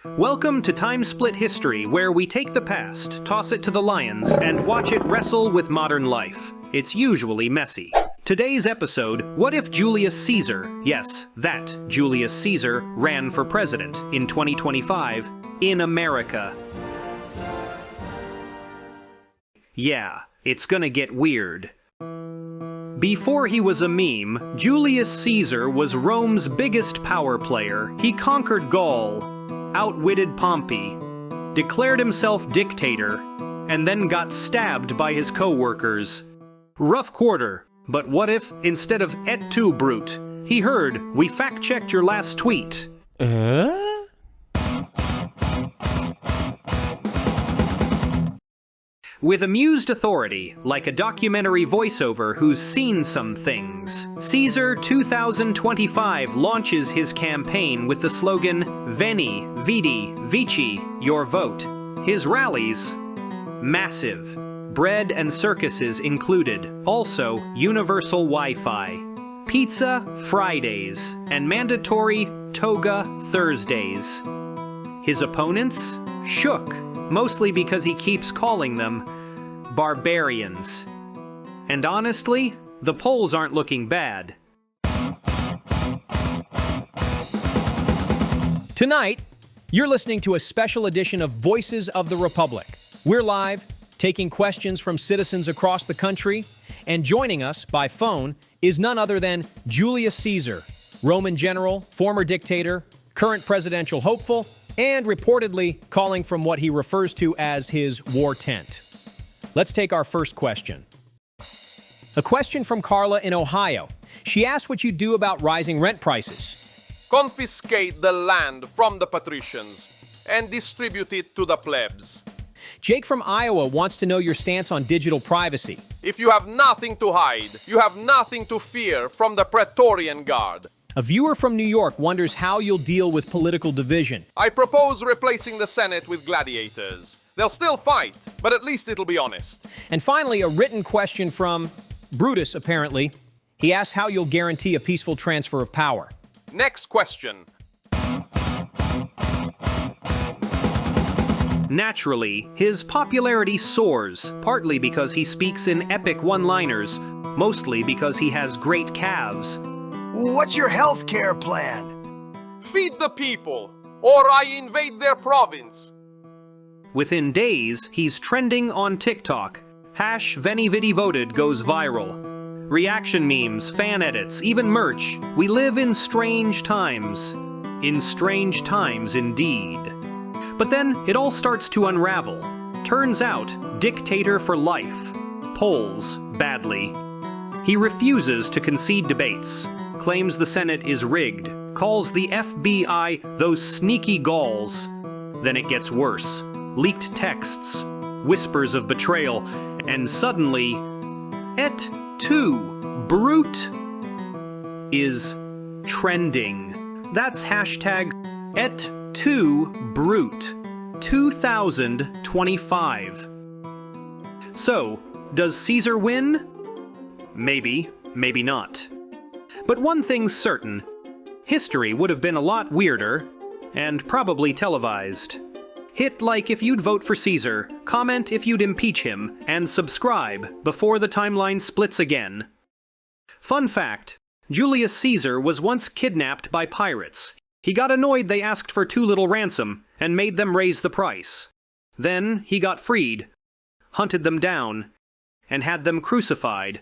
Welcome to Time Split History, where we take the past, toss it to the lions, and watch it wrestle with modern life. It's usually messy. Today's episode, what if Julius Caesar, yes, that Julius Caesar, ran for president in 2025 in America? Yeah, it's gonna get weird. Before he was a meme, Julius Caesar was Rome's biggest power player. He conquered Gaul, outwitted Pompey, declared himself dictator, and then got stabbed by his co-workers. Rough quarter, but what if, instead of "et tu, Brute," he heard, "We fact-checked your last tweet"? With amused authority, like a documentary voiceover who's seen some things, Caesar 2025 launches his campaign with the slogan, Veni, Vidi, Vici, your vote. His rallies, massive. Bread and circuses included, also universal Wi-Fi. Pizza Fridays, and mandatory toga Thursdays. His opponents shook, mostly because he keeps calling them barbarians. And honestly, the polls aren't looking bad. Tonight, you're listening to a special edition of Voices of the Republic. We're live, taking questions from citizens across the country, and joining us by phone is none other than Julius Caesar, Roman general, former dictator, current presidential hopeful, and reportedly calling from what he refers to as his war tent. Let's take our first question. A question from Carla in Ohio. She asked what you do about rising rent prices. Confiscate the land from the patricians and distribute it to the plebs. Jake from Iowa wants to know your stance on digital privacy. If you have nothing to hide, you have nothing to fear from the Praetorian Guard. A viewer from New York wonders how you'll deal with political division. I propose replacing the Senate with gladiators. They'll still fight, but at least it'll be honest. And finally, a written question from Brutus, apparently. He asks how you'll guarantee a peaceful transfer of power. Next question. Naturally, his popularity soars, partly because he speaks in epic one-liners, mostly because he has great calves. What's your health care plan? Feed the people, or I invade their province. Within days, he's trending on TikTok. #VeniVidiVoted goes viral. Reaction memes, fan edits, even merch. We live in strange times. In strange times indeed. But then it all starts to unravel. Turns out, dictator for life. Polls badly. He refuses to concede debates. Claims the Senate is rigged. Calls the FBI those sneaky Gauls. Then it gets worse. Leaked texts, whispers of betrayal, and suddenly, et tu, Brute, is trending. That's hashtag et tu, Brute, 2025. So, does Caesar win? Maybe, maybe not. But one thing's certain, history would have been a lot weirder, and probably televised. Hit like if you'd vote for Caesar, comment if you'd impeach him, and subscribe before the timeline splits again. Fun fact, Julius Caesar was once kidnapped by pirates. He got annoyed they asked for too little ransom, and made them raise the price. Then he got freed, hunted them down, and had them crucified.